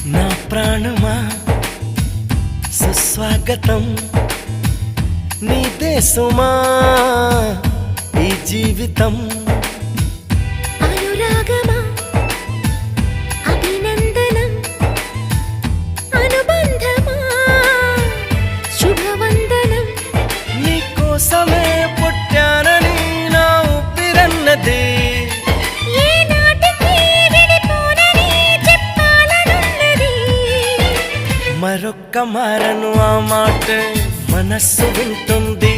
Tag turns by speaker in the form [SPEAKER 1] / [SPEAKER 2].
[SPEAKER 1] నా ప్రాణమా సుస్వాగతం నీదే సుమా ఈ జీవితం
[SPEAKER 2] అనురాగమా అభినందనం అనుబంధమా శుభవందనం
[SPEAKER 1] నీకోసమే పుట్టానని నా ఊపిరన్నది మరొక్క మారను ఆ మాట మనస్సు వింటుంది